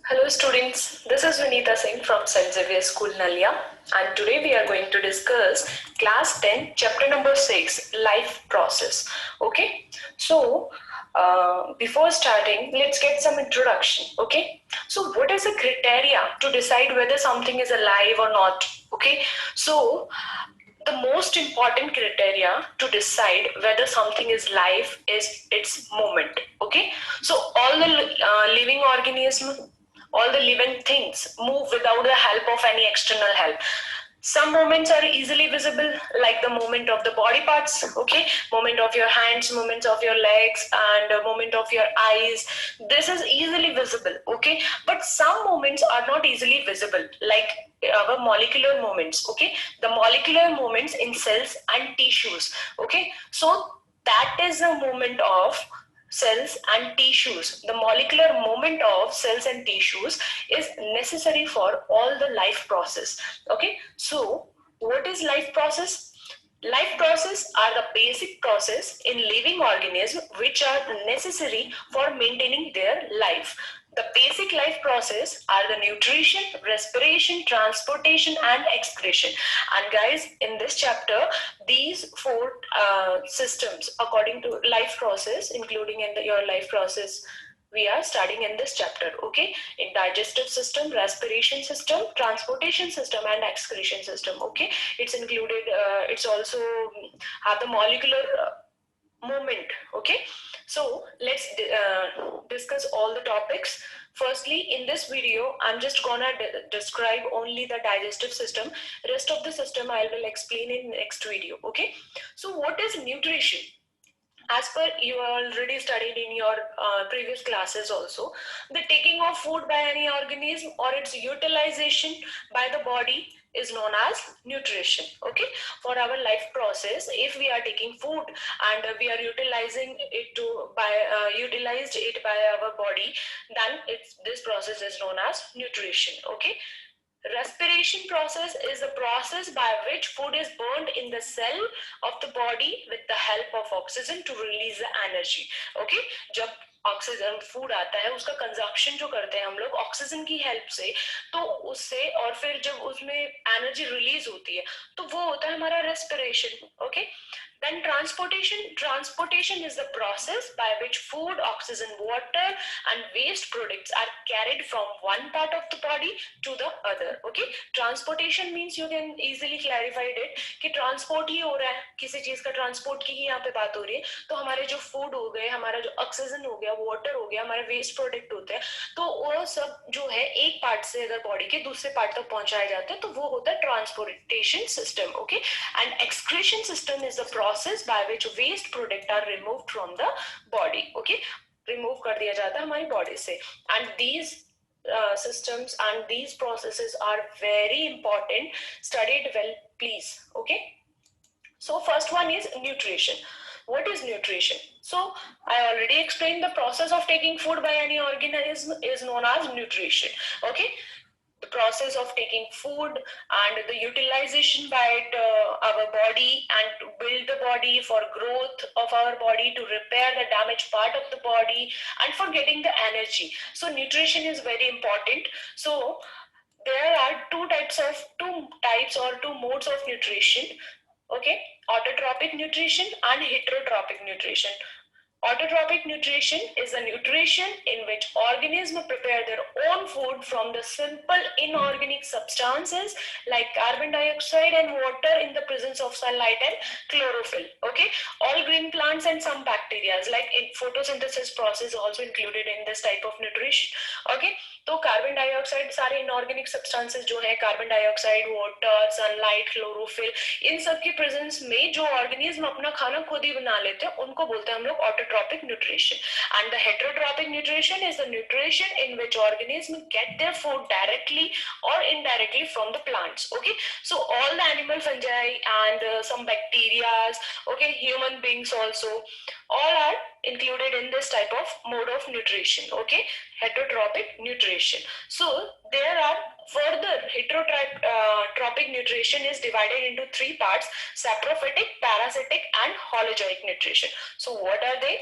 Hello students, this is Vinita Singh from St. Xavier School Nalia, and today we are going to discuss class 10 chapter number 6 life process. Okay, so before starting, let's get some introduction. Okay, so what is the criteria to decide whether something is alive or not? Okay, so the most important criteria to decide whether something is live is its movement. Okay, so all the living organism, all the living things move without the help of any external help. Some movements are easily visible, like the movement of the body parts. Okay, movement of your hands, movements of your legs, and movement of your eyes. This is easily visible. Okay, but some movements are not easily visible, like our molecular movements. Okay, the molecular movements in cells and tissues. Okay, so that is the movement of cells and tissues. The molecular movement of cells and tissues is necessary for all the life process. Okay, so what is life process? Life process are the basic process in living organisms which are necessary for maintaining their life. The basic life process are the nutrition, respiration, transportation, and excretion. And guys, in this chapter, these four systems, according to life process, including in your life process, we are studying in this chapter. Okay, in digestive system, respiration system, transportation system, and excretion system. Okay, it's included. It's also have the molecular movement. Okay, so let's discuss all the topics. Firstly, in this video, I'm just gonna describe only the digestive system. Rest of the system I will explain in next video. Okay, so what is nutrition? As per you already studied in your previous classes also, the taking of food by any organism or its utilization by the body is known as nutrition. Okay, for our life process, if we are taking food and we are utilizing it to by utilized it by our body, then this process is known as nutrition. Okay, respiration process is a process by which food is burned in the cell of the body with the help of oxygen to release the energy. Okay, जब oxygen food आता है उसका consumption जो करते हैं हम लोग oxygen की हेल्प से, तो उससे और फिर जब उसमें एनर्जी रिलीज होती है तो वो होता है हमारा respiration. Okay, then transportation is the process by which food, oxygen, water and waste products are carried from one part of the body to the other. Okay, transportation means you can easily clarify it कि transport ही हो रहा है, किसी चीज का transport की ही यहाँ पे बात हो रही है. तो हमारे जो फूड हो गए, हमारा जो ऑक्सीजन हो गया, वाटर हो गया, हमारे वेस्ट प्रोडक्ट होते हैं, तो वो सब जो है एक पार्ट से अगर बॉडी के दूसरे पार्ट तक पहुंचाए जाते हैं तो वो होता है transportation system. Okay, and excretion system is the process by which waste product are removed from the body. Okay, remove कर दिया जाता है हमारी बॉडी से. And these systems and these processes are very important. Studied well, please. Okay, so first one is nutrition. What is nutrition? So I already explained the process of taking food by any organism is known as nutrition. Okay, the process of taking food and the utilization by our body and to build the body, for growth of our body, to repair the damaged part of the body, and for getting the energy. So nutrition is very important. So there are two types or two modes of nutrition. Okay, autotrophic nutrition and heterotrophic nutrition. Autotrophic nutrition is a nutrition in which organisms prepare their own food from the simple inorganic substances like carbon dioxide and water in the presence of sunlight and chlorophyll. Okay, all green plants and some bacteria, like in photosynthesis process also included in this type of nutrition. Okay, तो carbon dioxide, सारे inorganic substances जो है, carbon dioxide, water, sunlight, chlorophyll, इन सब की presence में जो organism अपना खाना खुद ही बना लेते हैं उनको बोलते हैं हम लोग autotrophic nutrition. And the heterotrophic nutrition is the nutrition in which organism get their food directly और indirectly from the plants. Okay, so all the animal fungi and some bacterias, okay, human beings also, all are included in this type of mode of nutrition. Okay, heterotrophic nutrition. So there are further heterotrophic nutrition is divided into three parts: saprophytic, parasitic and holozoic nutrition. So what are they?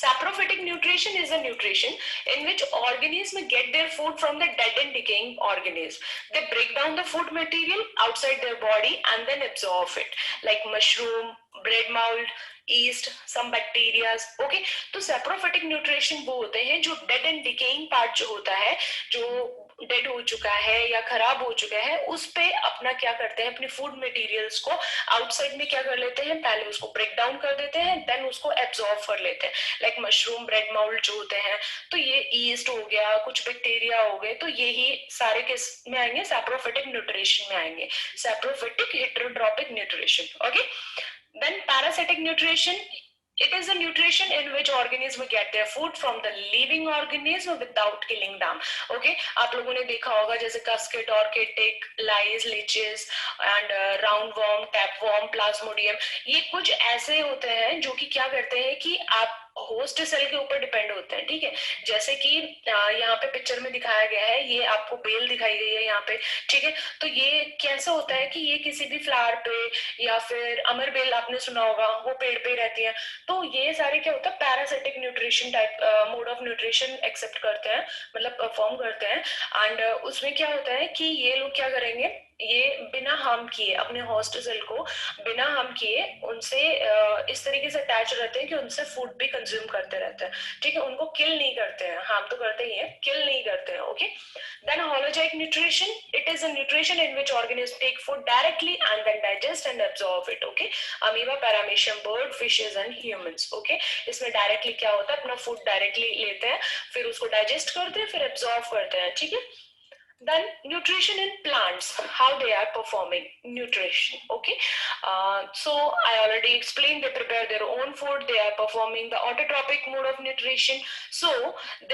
Saprophytic nutrition is a nutrition in which organisms get their food from the dead and decaying organisms. They break down the food material outside their body and then absorb it, like mushroom, bread mold, yeast, some bacteria. Okay, तो saprophytic nutrition वो होते हैं जो dead and decaying part जो होता है, जो dead हो चुका है या खराब हो चुका है, उस पे अपना क्या करते हैं, अपने फूड मटेरियल्स को आउटसाइड में क्या कर लेते हैं, पहले उसको ब्रेक डाउन कर देते हैं, देन उसको एब्जॉर्ब कर लेते हैं, लाइक मशरूम, ब्रेड माउल्ट जो होते हैं, तो ये ईस्ट हो गया, कुछ बैक्टीरिया हो गए, तो यही सारे किस में आएंगे, सैप्रोफिटिक न्यूट्रिशन में आएंगे, saprophytic heterotrophic nutrition. Okay, then parasitic nutrition. It is a nutrition in which organisms get their food from the living organism without killing them. Okay, आप लोगों ने देखा होगा जैसे कस्केट, orchid, tick, lice, leeches and round worm, tapeworm, plasmodium, ये कुछ ऐसे होते हैं जो कि क्या करते हैं कि आप होस्ट सेल के ऊपर डिपेंड होते हैं. ठीक है, जैसे कि यहाँ पे पिक्चर में दिखाया गया है, ये आपको बेल दिखाई गई है यहाँ पे. ठीक है, तो ये कैसा होता है कि ये किसी भी फ्लावर पे या फिर अमर बेल आपने सुना होगा, वो पेड़ पे रहती है. तो ये सारे क्या होता है, parasitic nutrition type mode of nutrition accept करते हैं, मतलब परफॉर्म करते हैं. एंड उसमें क्या होता है कि ये लोग क्या करेंगे, ये बिना हार्म किए अपने होस्ट सेल को बिना हार्म किए उनसे इस तरीके से अटैच रहते हैं कि उनसे फूड भी कंज्यूम करते रहते हैं. ठीक है, उनको किल नहीं करते हैं, हार्म तो करते ही हैं, किल नहीं करते हैं. Okay, then holozoic nutrition. It is a nutrition in which organism take food directly and then digest and absorb it. Okay, amoeba, paramecium, bird, fishes and humans. Okay, इसमें डायरेक्टली क्या होता है, अपना फूड डायरेक्टली लेते हैं, फिर उसको digest करते हैं, फिर एब्जॉर्ब करते हैं. ठीक है, then nutrition in plants, how they are performing nutrition. Okay, so I already explained, they prepare their own food, they are performing the autotrophic mode of nutrition. So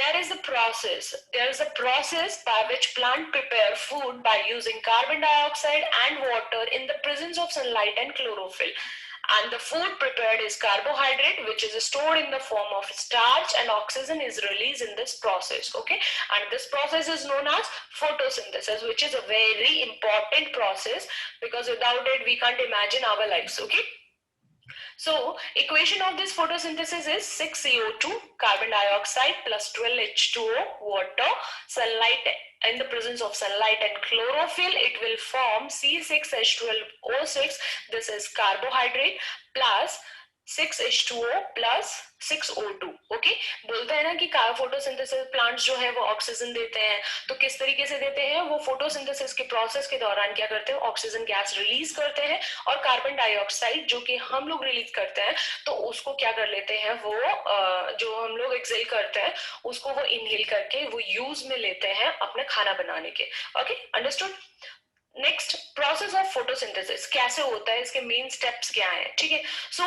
there is a process by which plant prepare food by using carbon dioxide and water in the presence of sunlight and chlorophyll. And the food prepared is carbohydrate, which is stored in the form of starch, and oxygen is released in this process. Okay, and this process is known as photosynthesis, which is a very important process because without it we can't imagine our lives. Okay, so equation of this photosynthesis is 6CO2 carbon dioxide plus 12H2O water, sunlight. In the presence of sunlight and chlorophyll, it will form C6H12O6. This is carbohydrate plus 6H2O plus 6O2. Okay, बोलते हैं ना कि photosynthesis plants जो है वो oxygen देते हैं, तो किस तरीके से देते हैं, वो फोटोसिंथेसिस के प्रोसेस के दौरान क्या करते हैं, ऑक्सीजन गैस रिलीज करते हैं, और कार्बन डाइऑक्साइड जो कि हम लोग रिलीज करते हैं, तो उसको क्या कर लेते हैं, वो जो हम लोग एक्सेल करते हैं उसको वो इनहेल करके वो यूज में लेते हैं अपने खाना बनाने के. Okay, understood. Next, process of photosynthesis कैसे होता है, इसके मेन स्टेप्स क्या है. ठीक है, सो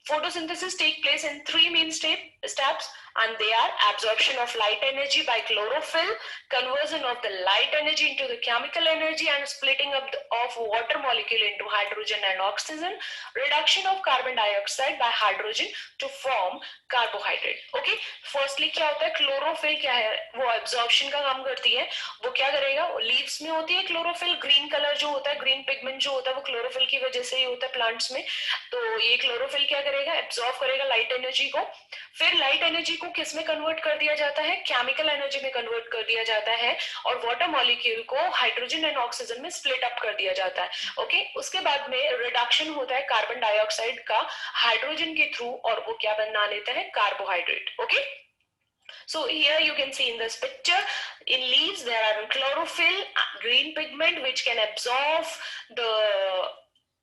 photosynthesis take place in three main steps, and they are absorption of light energy by chlorophyll, conversion of the light energy into the chemical energy, and splitting up of water molecule into hydrogen and oxygen, reduction of carbon dioxide by hydrogen to form carbohydrate. Okay, firstly क्या होता है, chlorophyll क्या है, वो absorption का काम करती है. वो क्या करेगा, लीव्स में होती है chlorophyll, ग्रीन कलर जो होता है, ग्रीन पिगमेंट जो होता है वो chlorophyll की वजह से ही होता है प्लांट्स में. तो ये chlorophyll क्या करेगा, एब्जॉर्ब करेगा लाइट एनर्जी को, फिर लाइट एनर्जी को किस में कन्वर्ट कर दिया जाता है, केमिकल एनर्जी में कन्वर्ट कर दिया जाता है, और वाटर मॉलिक्यूल को हाइड्रोजन एंड ऑक्सीजन में स्प्लिट अप कर दिया जाता है. ओके, उसके बाद में रिडक्शन होता है कार्बन डाइऑक्साइड का हाइड्रोजन के थ्रू, और वो क्या बना लेता है, carbohydrate. Okay, so here you can see in this picture, in leaves there are chlorophyll, green pigment which can absorb the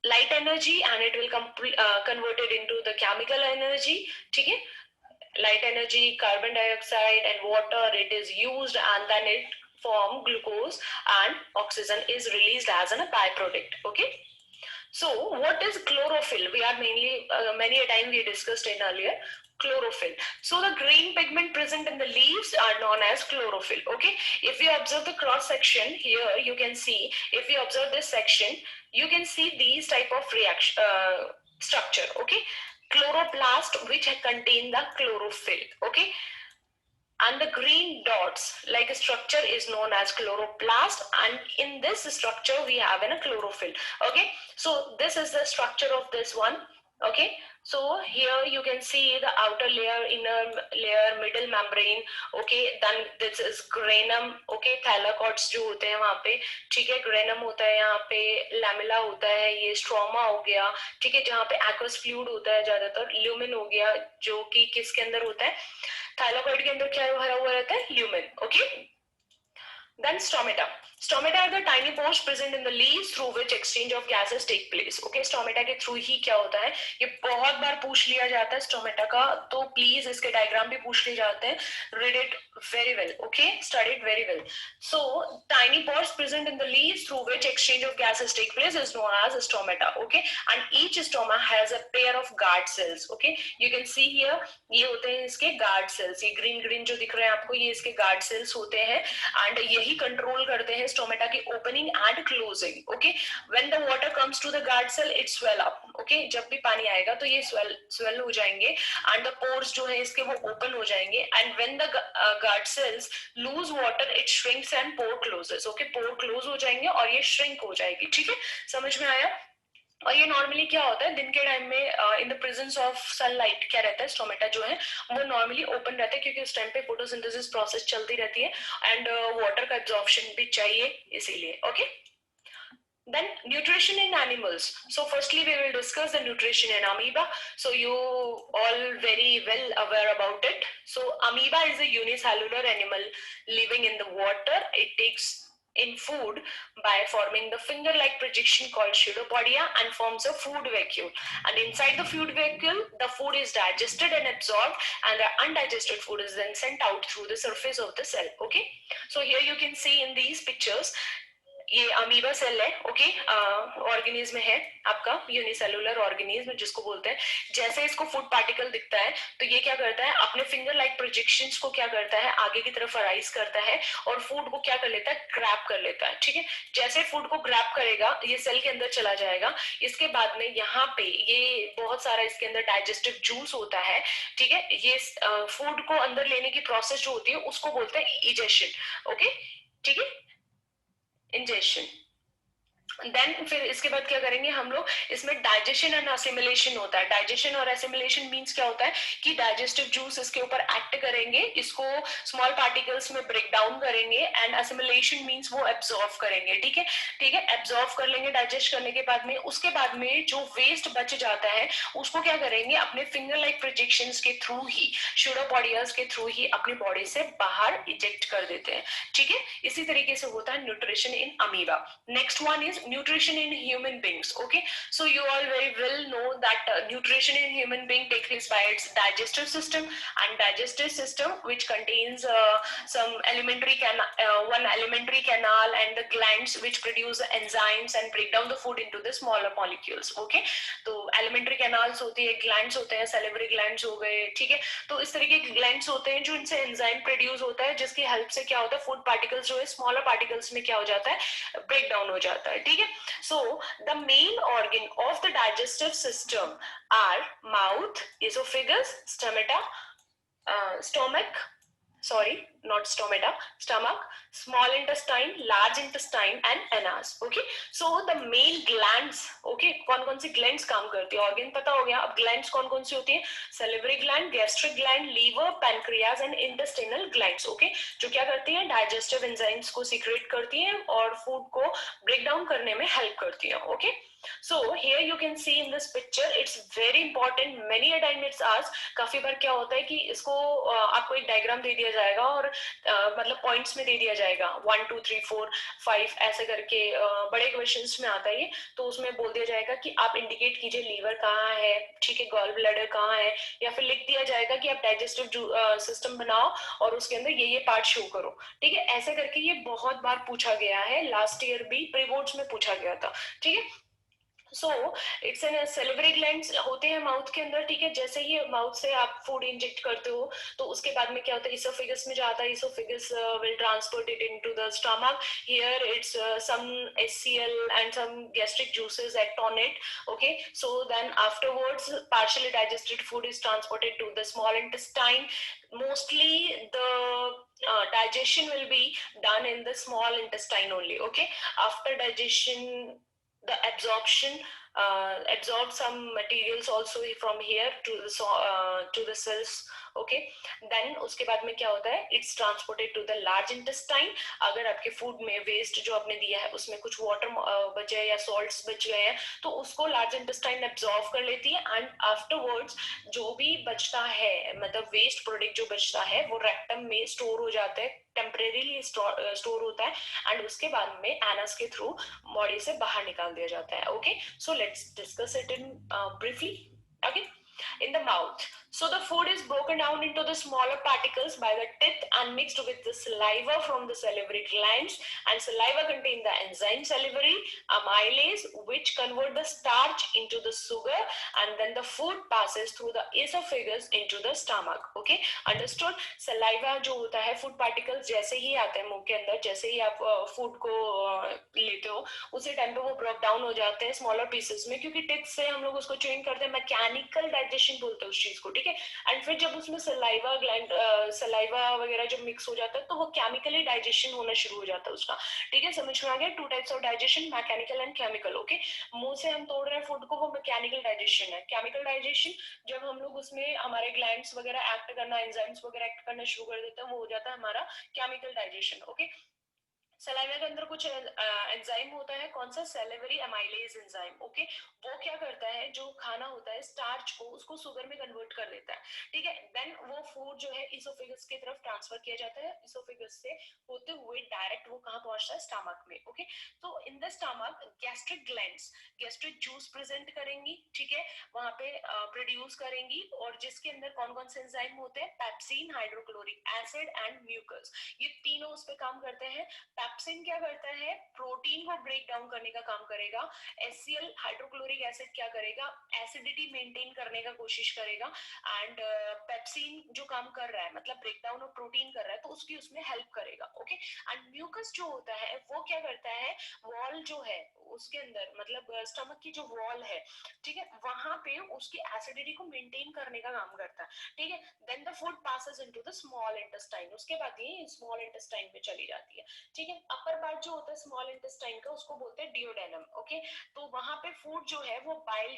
light energy and it will convert it into the chemical energy. ठीक है, light energy, carbon dioxide and water, it is used and then it form glucose and oxygen is released as a byproduct. Okay, so what is chlorophyll? We are mainly many a time we discussed in earlier chlorophyll. So the green pigment present in the leaves are known as chlorophyll. Okay, if you observe the cross section here, you can see, if you observe this section, you can see these type of reaction structure. Okay, chloroplast which contain the chlorophyll. Okay, and the green dots like a structure is known as chloroplast, and in this structure we have a chlorophyll. Okay, so this is the structure of this one. Okay, So here you can see the outer layer, inner layer, middle membrane. Okay, then this is granum. Okay, thylakoids जो होते हैं वहाँ पे, ठीक है, granum होता है यहाँ पे, lamella होता है, ये stroma हो गया, ठीक है, जहाँ पे aqueous fluid होता है ज्यादातर, lumen हो गया, जो कि किसके अंदर होता है, thylakoid के अंदर क्या भरा हुआ रहता है, lumen. Okay. Then stomata. Stomata are the tiny pores present in the leaves through which exchange of gases take place. Okay, stomata के थ्रू ही क्या होता है, ये बहुत बार पूछ लिया जाता है stomata का, तो प्लीज इसके डायग्राम भी पूछ लिए जाते हैं. Read it very well. Okay, study it very well. So tiny pores present in the leaves through which exchange of gases take place is known as stomata. Okay, and each stoma has a pair of guard cells. Okay, you can see here, ये होते हैं इसके guard cells. ये green green जो दिख रहे हैं आपको, ये इसके guard cells होते हैं, and यही कंट्रोल करते हैं स्टोमेटा की opening and closing. Okay, when the water comes to the guard cell it swell up. Okay, जब भी पानी आएगा तो ये स्वेल हो जाएंगे, एंड द पोर्स जो है इसके वो ओपन हो जाएंगे, and when the guard cells lose water it shrinks and pore closes. Okay, pore close हो जाएंगे और ये श्रिंक हो जाएगी. ठीक है, समझ में आया. और ये नॉर्मली क्या होता है, दिन के टाइम में in the presence of sunlight क्या रहता है, स्टोमेटा जो है वो नॉर्मली ओपन रहता है, क्योंकि उस टाइम पे फोटोसिंथेसिस प्रोसेस चलती रहती है, एंड वाटर का एब्जॉर्प्शन भी चाहिए इसीलिए. Okay. Then nutrition in animals. So firstly we will discuss the nutrition in amoeba. So you all very well aware about it. So amoeba is a unicellular animal living in the water. It takes in food by forming the finger-like projection called pseudopodia and forms a food vacuole. And inside the food vacuole, the food is digested and absorbed, and the undigested food is then sent out through the surface of the cell. Okay. So here you can see in these pictures, ये amoeba cell है. Okay, organism है आपका, unicellular organism जिसको बोलते हैं. जैसे इसको food particle दिखता है तो ये क्या करता है, अपने फिंगर लाइक प्रोजेक्शंस को क्या करता है, आगे की तरफ अराइज करता है और फूड को क्या कर लेता है, ग्रैब कर लेता है. ठीक है, जैसे फूड को ग्रैब करेगा ये सेल के अंदर चला जाएगा. इसके बाद में यहाँ पे ये बहुत सारा इसके अंदर डाइजेस्टिव जूस होता है. ठीक है, ये फूड को अंदर लेने की प्रोसेस जो होती है उसको बोलते हैं इजेशन. ओके, ठीक है, इंजेक्शन. देन फिर इसके बाद क्या करेंगे हम लोग, इसमें डाइजेशन एंड असिमिलेशन होता है. डाइजेशन और असिमिलेशन मींस क्या होता है कि डाइजेस्टिव जूस इसके ऊपर एक्ट करेंगे, इसको स्मॉल पार्टिकल्स में ब्रेक डाउन करेंगे, एंड असिमिलेशन मींस वो एब्जॉर्व करेंगे. ठीक है, ठीक है, एब्जॉर्व कर लेंगे डाइजेस्ट करने के बाद में. उसके बाद में जो वेस्ट बच जाता है उसको क्या करेंगे, अपने फिंगर लाइक प्रोजेक्शंस के थ्रू ही, स्यूडोपोडियाज के थ्रू ही अपनी बॉडी से बाहर इजेक्ट कर देते हैं. ठीक है, इसी तरीके से होता है nutrition in amoeba. Next one is nutrition in human beings. Okay, so you all very well know that nutrition in human being takes place by its digestive system, and digestive system which contains some one alimentary canal and the glands which produce enzymes and break down the food into the smaller molecules. Okay, तो alimentary canals होती है, glands होते हैं, salivary glands हो गए. ठीक है, तो इस तरीके के glands होते हैं जो इनसे enzyme produce होता है, जिसकी हेल्प से क्या होता है, फूड पार्टिकल्स जो है स्मॉलर पार्टिकल्स में क्या हो जाता है, ब्रेक डाउन हो जाता है. ठीक है, so the main organ of the digestive system are mouth, esophagus, stomach, sorry, not stomata, stomach, small intestine, large intestine and anus. Okay, so the main glands. Okay, कौन कौन सी glands काम करती है, organ पता हो गया. अब glands कौन कौन सी होती है, salivary gland, gastric gland, liver, pancreas and intestinal glands. Okay, जो क्या करती है, digestive enzymes को secrete करती है और food को break down करने में help करती है. Okay, so here you can see in this picture, it's very important, many a time it's asked. काफी बार क्या होता है कि इसको आपको एक डायग्राम दे दिया जाएगा और मतलब पॉइंट्स में दे दिया जाएगा 1 2 3 4 5 ऐसे करके, बड़े क्वेश्चंस में आता है ये, तो उसमें बोल दिया जाएगा कि आप इंडिकेट कीजिए लीवर कहाँ है. ठीक है, गॉल ब्लैडर कहाँ है, या फिर लिख दिया जाएगा कि आप डाइजेस्टिव सिस्टम बनाओ और उसके अंदर ये पार्ट शो करो. ठीक है, ऐसे करके ये बहुत बार पूछा गया है, लास्ट ईयर भी प्री बोर्ड्स में पूछा गया था. ठीक है, सो इट्स एन सेलिब्री ग्लैंड्स होते हैं माउथ के अंदर. ठीक है, जैसे ही माउथ से आप फूड इंजेक्ट करते हो तो उसके बाद में क्या होता है, इसोफेगस में जाता है, oesophagus will transport it into the stomach. Here it's some HCl and some gastric juices act on it. Okay, so then afterwards partially digested food is transported to the small intestine. Mostly the digestion will be done in the small intestine only. Okay, after digestion the absorption absorb some materials also from here to the cells. Okay, then उसके बाद में क्या होता है, it's transported to the large intestine. अगर आपके food में waste जो आपने दिया है उसमें कुछ वाटर बचे या सॉल्ट्स बच गए हैं तो उसको लार्ज इंटेस्टाइन एब्जॉर्ब कर लेती है एंड आफ्टरवर्ड्स जो भी बचता है मतलब वेस्ट प्रोडक्ट जो बचता है वो रेक्टम में स्टोर हो जाता है, टेम्परेरीली स्टोर होता है एंड उसके बाद में एनस के थ्रू बॉडी से बाहर निकाल दिया जाता है. Okay, so let's discuss it in briefly. Okay, in the mouth. So the food is broken down into the smaller particles by the teeth and mixed with the saliva from the salivary glands, and saliva contain the enzyme salivary amylase which convert the starch into the sugar, and then the food passes through the esophagus into the stomach. Okay, understood? Saliva जो होता है food particles जैसे ही आते हैं मुंह के अंदर, जैसे ही आप food को लेते हो उसी टाइम पे वो ब्रेक डाउन हो जाते हैं स्मॉलर पीसेस में, क्योंकि टिथ से हम लोग उसको चेंज करते हैं, मैकेनिकल डाइजेशन बोलते हैं उस चीज को. ठीक है, एंड फिर जब उसमें सलाइवा ग्लैंड सलाइवा वगैरह जब मिक्स हो जाता है तो वो केमिकली डाइजेशन होना शुरू हो जाता है उसका. ठीक है, समझ में आ गया? Two types of digestion, mechanical and chemical. Okay, मुंह से हम तोड़ रहे हैं फूड को वो मैकेनिकल डाइजेशन है. केमिकल डाइजेशन जब हम लोग उसमें हमारे ग्लैंड्स वगैरह एक्ट करना, एंजाइम्स वगैरह एक्ट करना शुरू कर देते हैं, वो हो जाता है हमारा केमिकल डाइजेशन. ओके, सलाइवा के अंदर कुछ एंजाइम होता है, कौन सा? Salivary amylase enzyme. ओके, वो क्या करता है, जो खाना होता है स्टार्च को उसको शुगर में कन्वर्ट कर देता है. ठीक है, देन वो फूड जो है इसोफेगस की तरफ ट्रांसफर किया जाता है, इसोफेगस से होते हुए डायरेक्ट वो कहाँ पहुंचता है? स्टमक में. ओके, तो in the stomach gastric glands gastric juice present करेंगी. ठीक है, वहां पे प्रोड्यूस करेंगी, और जिसके अंदर कौन कौन से एंजाइम होते हैं? Pepsin, hydrochloric acid and mucus, ये तीनों उस पर काम करते हैं. पेप्सिन क्या करता है? प्रोटीन को ब्रेक डाउन करने का काम करेगा. एचसीएल हाइड्रोक्लोरिक एसिड क्या करेगा? एसिडिटी मेंटेन करने का कोशिश करेगा. एंड पेप्सिन जो काम कर रहा है मतलब ब्रेक डाउन ऑफ प्रोटीन कर रहा है तो उसकी उसमें हेल्प करेगा. ओके, एंड म्यूकस जो होता है वो क्या करता है? वॉल जो है उसके अंदर मतलब स्टमक की जो वॉल है, ठीक है, वहां पे उसकी एसिडिटी को मेंटेन करने का काम करता है. ठीक है, then the food passes into the small intestine, उसके बाद ये स्मॉल इंटेस्टाइन में चली जाती है. ठीक है, अपर पार्ट जो होता है स्मॉल इंटेस्टाइन का उसको बोलते हैं डियोडेनम. ओके, तो वहां पे फूड जो है वो बाइल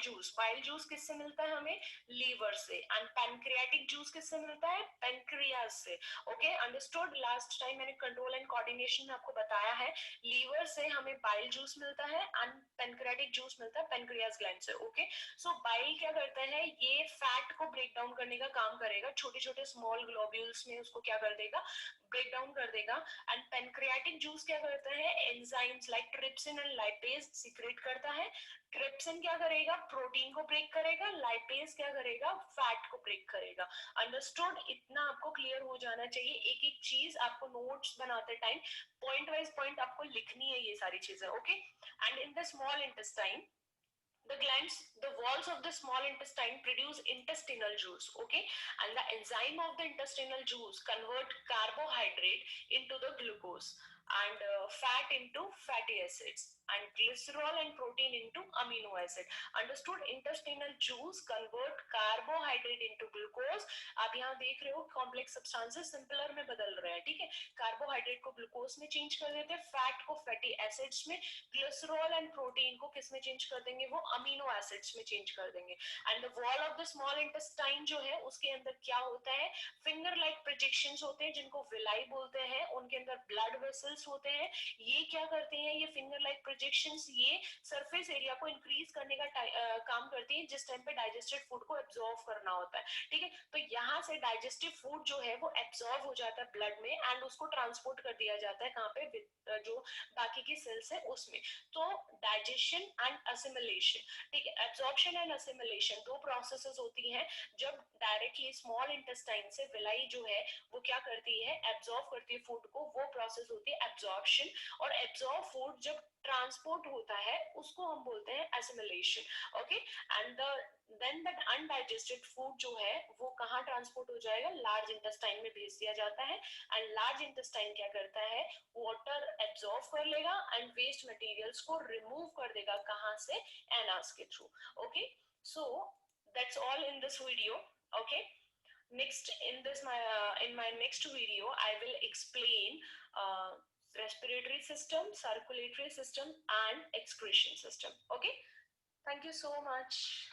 जूस किससे मिलता है? हमें लीवर से. एंड पैनक्रियाटिक जूस किससे मिलता है? पेनक्रियाज से. Okay, understood? लास्ट टाइम मैंने कंट्रोल एंड कोऑर्डिनेशन में आपको बताया है, लीवर से हमें बाइल जूस मिलता है एंड पेनक्रियाटिक जूस मिलता है पेनक्रियाज ग्लैंड से. ओके, सो बाइल क्या करता है? ये फैट को ब्रेक डाउन करने का काम करेगा, छोटे छोटे स्मॉल ग्लोब्यूल्स में उसको क्या कर देगा? ब्रेक डाउन कर देगा. एंड पेनक्रियाटिक जूस क्या करता है? Enzymes like trypsin and lipase secret करता है. ट्रिप्सिन क्या करेगा? प्रोटीन को ब्रेक करेगा. लाइपेज क्या करेगा? फैट को ब्रेक करेगा. अंडरस्टूड? इतना आपको क्लियर हो जाना चाहिए. एक एक चीज आपको नोट्स बनाते टाइम पॉइंट वाइज पॉइंट आपको लिखनी है ये सारी चीजें. Okay, and in the small intestine the glands, the walls of the small intestine produce intestinal juice. Okay, and the enzyme of the intestinal juice convert carbohydrate into the glucose, and fat into fatty acids, and glycerol and protein into amino acid. Understood? Intestinal juice convert carbohydrate into glucose. आप यहाँ देख रहे हो complex substances simpler में बदल रहे हैं. ठीक है, कार्बोहाइड्रेट को ग्लूकोज में चेंज कर देते हैं, फैट को फैटी एसिड्स में, ग्लिसरॉल एंड प्रोटीन को किस में चेंज कर देंगे? वो अमीनो एसिड्स में चेंज कर देंगे. And the wall of the small intestine जो है उसके अंदर क्या होता है? फिंगर लाइक प्रोजेक्शंस होते हैं जिनको विलाई बोलते हैं. उनके अंदर ब्लड वेसल्स होते हैं. ये क्या करते हैं? ये फिंगर लाइक प्रोजेक्शंस ये सरफेस एरिया को इंक्रीज करने का काम करती है जिस टाइम पे डाइजेस्टेड फूड को एब्जॉर्ब करना होता है. ठीक है, तो यहाँ से डाइजेस्टिव फूड जो है वो एब्जॉर्ब हो जाता है ब्लड में एंड उसको ट्रांसपोर्ट कर दिया जाता है कहाँ पे? जो बाकी की सेल्स है उसमें. तो डाइजेशन एंड असिमिलेशन, ठीक है, एब्जॉर्प्शन एंड असिमिलेशन दो प्रोसेसेस होती हैं. जब डायरेक्टली स्मॉल इंटेस्टाइन से विलाई जो है वो क्या करती है? एब्जॉर्ब करती है फूड को, वो प्रोसेस होती है एब्जॉर्प्शन. और एब्जॉर्ब फूड जब ट्रांसपोर्ट होता है उसको हम बोलते हैं assimilation. Okay, and then that undigested food जो है वो कहाँ ट्रांसपोर्ट हो जाएगा? लार्ज इंटेस्टाइन में भेज दिया जाता है. एंड लार्ज इंटेस्टाइन क्या करता है? वाटर एब्जॉर्ब कर लेगा एंड वेस्ट मटेरियल्स को रिमूव कर देगा. कहाँ से? एनास के through. Okay, so that's all in this video. Okay, next in my next video I will explain respiratory system, circulatory system, and excretion system. Okay. Thank you so much.